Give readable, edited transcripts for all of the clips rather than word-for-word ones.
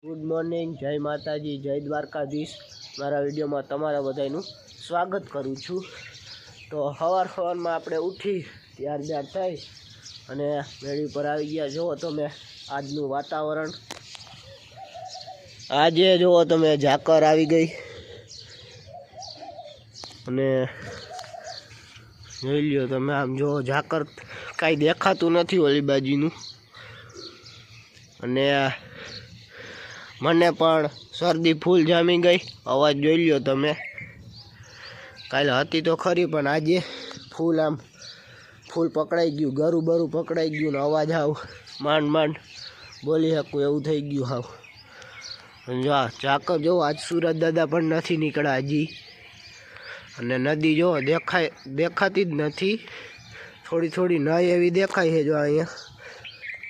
Good morning, જય માતાજી, જય દ્વારકાધીશ। મારા વિડીયોમાં તમારા બધાનું સ્વાગત કરું છું। તો સવારમાં આપણે ઉઠી ત્યાર થઈ અને મેળી પર આવી ગયા। જુઓ તમે આજનું વાતાવરણ, આજે જુઓ તમે ઝાકર આવી ગઈ અને જોઈ લ્યો તમે, આમ જો ઝાકર કાંઈ દેખાતું નથી ઓલી બાજુનું। અને મને પણ શરદી ફૂલ જામી ગઈ, અવાજ જોઈ લ્યો તમે। કાલે હતી તો ખરી પણ આજે ફૂલ આમ ફૂલ પકડાઈ ગયું, ગરું બરું પકડાઈ ગયું ને અવાજ આવ માંડ માંડ બોલી શકું એવું થઈ ગયું હાવ। જો આ ઝાકર જો આજ સુરત દાદા પણ નથી નીકળ્યા હજી। અને નદી જો દેખાતી જ નથી, થોડી થોડી નાય એવી દેખાય છે જો અહીંયા,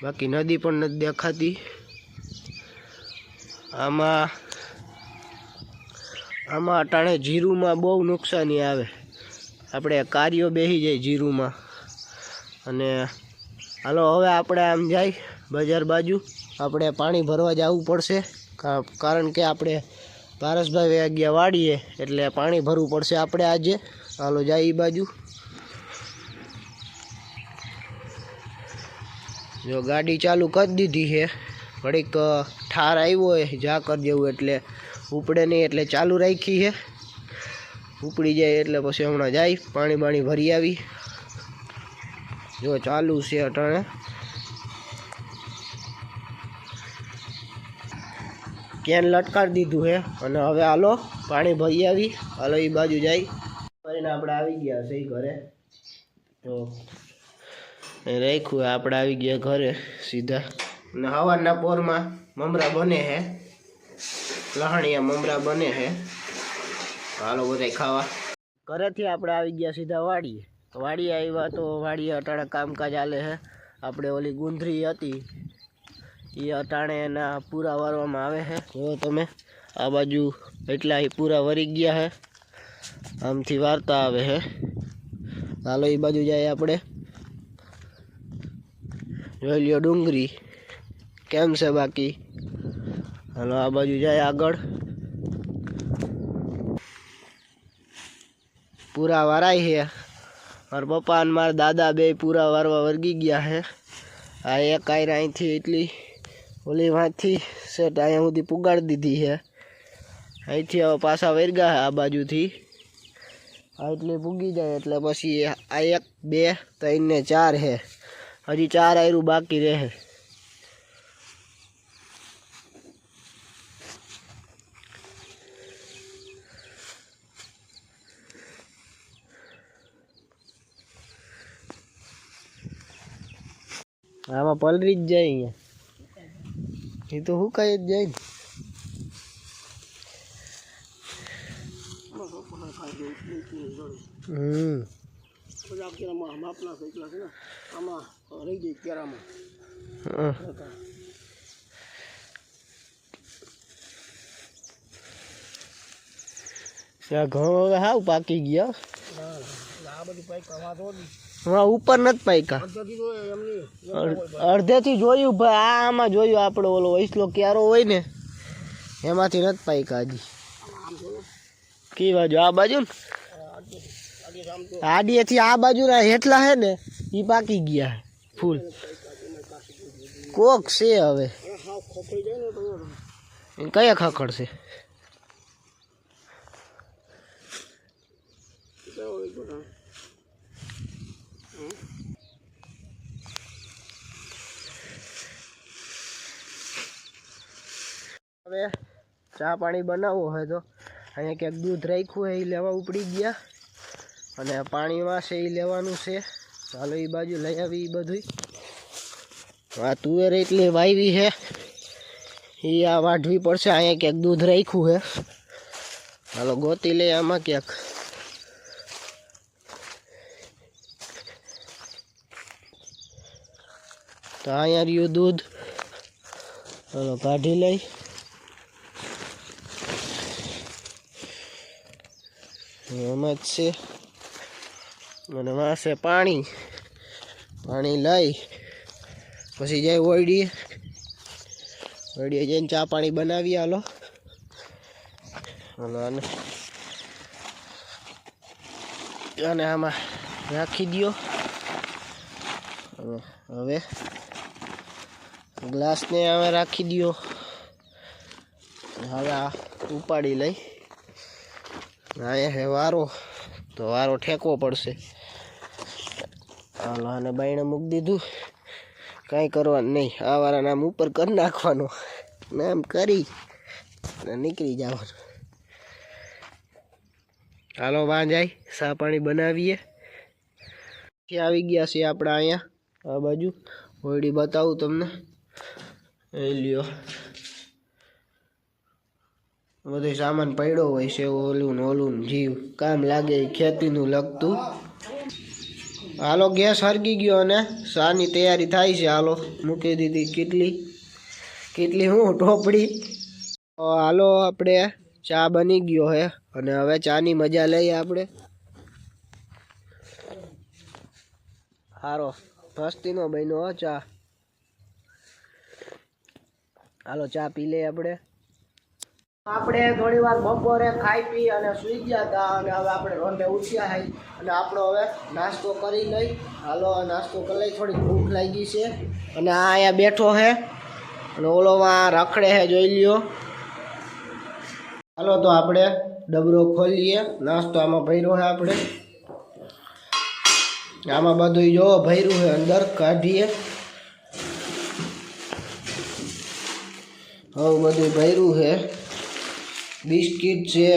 બાકી નદી પણ નથી દેખાતી। આમાં અટાણે જીરુમાં બહુ નુકસાની આવે, આપણે કાર્યો બેસી જાય જીરુમાં। અને હાલો હવે આપણે આમ જાય બજાર બાજુ, આપણે પાણી ભરવા જવું પડશે, કારણ કે આપણે પારસભાઈ વયા ગયા વાડીએ, એટલે પાણી ભરવું પડશે આપણે આજે। હાલો જાય એ બાજુ। જો ગાડી ચાલુ કરી દીધી છે, ઘડીક ઠાર આવ્યો હોય ઝાકર જેવું એટલે ઉપડે નહીં, એટલે ચાલુ રાખી છે। ઉપડી જાય એટલે પછી હમણાં જાય પાણી બાણી ભરી આવી। જો ચાલુ છે અટાણે, કેન લટકાવી દીધું છે અને હવે હાલો પાણી ભરી આવી। હાલો એ બાજુ જાય કરીને આપણે આવી ગયા છે ઘરે। તો રાખ્યું આપણે આવી ગયા ઘરે સીધા। અને સવારના પોરમાં મમરા બને છે, લહણિયા મમરા બને છે, હાલો બધા ખાવા। ઘરેથી આપણે આવી ગયા સીધા વાડીએ। વાડીએ આવ્યા તો વાડીએ અટાણે કામકાજ ચાલે છે। આપણે ઓલી ગુંદરી હતી એ અટાણે એના પૂરા વારવામાં આવે છે। જો તમે આ બાજુ એટલા પૂરા વરી ગયા છે, આમથી વારતા આવે છે। હાલો એ બાજુ જાય આપણે। જોઈ લ્યો ડુંગળી કેમ છે બાકી। હાલો આ બાજુ જાય આગળ, પૂરા વારાય છે। મારા પપ્પા અને મારા દાદા બે પૂરા વારવા વર્ગી ગયા છે। આ એક આયર અહીંથી એટલી ઓલી વાંથી સેટ અહીંયા સુધી પુગાડી દીધી છે, અહીંથી હવે પાછા વર્ગા છે આ બાજુથી, આ એટલી પૂગી જાય એટલે પછી આ 1 2 3 ને 4 છે, હજી 4 આયરું બાકી રહે। આમાં પલરી જ જાય, અહીંયા એ તો હુકાઈ જ જાય ને। ઘઉં હવે હાવ પાકી ગયા, હા ઉપર નથી પાક્યા, અડધેથી જોયું ભાઈ, આમાં જોયું આપણે ઓલો વૈસલો ક્યારો હોય ને એમાંથી નથી પાક્યા હજી। કી બાજુ? આ બાજુ ને આડીએથી આ બાજુ ના હેઠલા હે ને એ પાકી ગયા ફૂલ, કોક છે હવે કયા ખખડશે? હવે ચા પાણી બનાવવું હોય તો અહીંયા ક્યાંક દૂધ રાખ્યું હોય એ લેવા ઉપડી ગયા, અને પાણીમાં છે એ લેવાનું છે। ચાલો એ બાજુ લઈ આવી। એ બધું આ તુવેર એટલી વાવી છે એ આ વાઢવી પડશે, અહીંયા ક્યાંક દૂધ રાખ્યું છે, હાલો ગોતી લઈ આમાં ક્યાંક। તો અહીંયા રહ્યું દૂધ, હાલો કાઢી લઈ। એમાં જ છે, અને વાંસે પાણી લઈ પછી જાય ઓયડીએ, વડીએ જઈને ચા પાણી બનાવીએ. હાલો હાલો અને આમાં રાખી દો. હવે ગ્લાસને હવે રાખી દો. હવે આ ઉપાડી લઈ. અહીંયા હે વારો, તો વારો ઠેકવો પડશે. હાલો આને બાયણે મૂકી દીધું. કાંઈ કરવાનું નહીં. આ વાળાને આમ ઉપર કરી નાખવાનો ને આમ કરી અને નીકળી જવાનું. હાલો વાં જાય ચા પાણી બનાવીએ. આવી ગયા છે આપણે અહીંયા આ બાજુ. હોળી બતાવું તમને. એ લ્યો બધો સામાન પડ્યો હોય છે. ઓલું ને ઓલું જીવ કામ લાગે ખેતીનું લગતું. હાલો ગેસ હરગી ગયો અને ચાની તૈયારી થાય છે. હાલો મૂકી દીધી કેટલી હું ઢોપડી. હાલો આપણે ચા બની ગયો હે અને હવે ચાની મજા લઈએ આપણે. સારો મસ્તીનો બન્યો ચા. હાલો ચા પી લઈએ આપણે. થોડી વાર બપોરે ખાઈ પી અને સુઈ ગયા હતા અને હવે આપણે રોંઢે ઉઠ્યા hay અને આપણો હવે નાસ્તો કરી લઈ. હાલો નાસ્તો કરી લઈ. થોડી ભૂખ લાગી છે અને આ અહીંયા બેઠો છે અને ઓલોમાં રખડે છે, જોઈ લ્યો. હાલો તો આપણે ડબરો ખોલીએ. નાસ્તો આમાં ભર્યો છે આપણે. આમાં બધું જો ભર્યું છે, અંદર કાઢીએ. હવે બધું ભર્યું છે. બિસ્કિટ છે,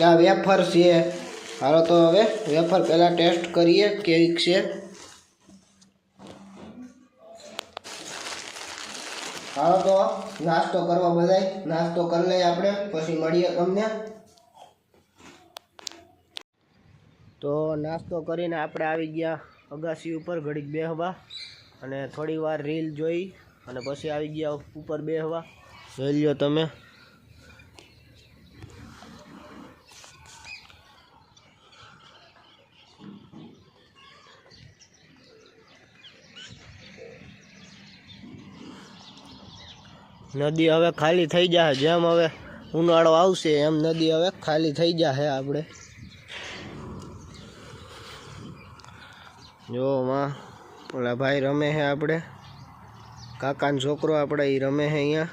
આ વેફર છે. હાલો તો હવે વેફર પહેલાં ટેસ્ટ કરીએ કેવીક છે. હાલો તો નાસ્તો કરવા બધાય નાસ્તો કરી લઈએ આપણે, પછી મળીએ તમને. તો નાસ્તો કરીને આપણે આવી ગયા અગાસી ઉપર ઘડીક બેહવા અને થોડી વાર રીલ જોઈ અને પછી આવી ગયા ઉપર બેહવા. જોઈ લ્યો તમે. નદી હવે ખાલી થઈ જશે. જેમ હવે ઉનાળો આવશે એમ નદી હવે ખાલી થઈ જશે. આપણે જો માં ઓલા ભાઈ રમે છે, આપણે કાકાનો છોકરો આપણે એ રમે છે અહીંયા.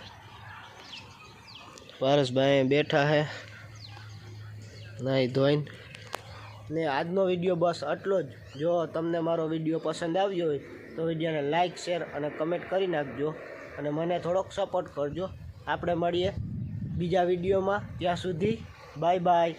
પારસભાઈ બેઠા છે નાઈ ધોઈને. ને આજનો વિડીયો બસ આટલો જ. જો તમને મારો વિડીયો પસંદ આવ્યો હોય તો વિડીયોને લાઇક શેર અને કમેન્ટ કરી નાખજો અને મને થોડોક સપોર્ટ કરજો. આપણે મળીએ બીજા વિડીયોમાં. ત્યાં સુધી બાય બાય.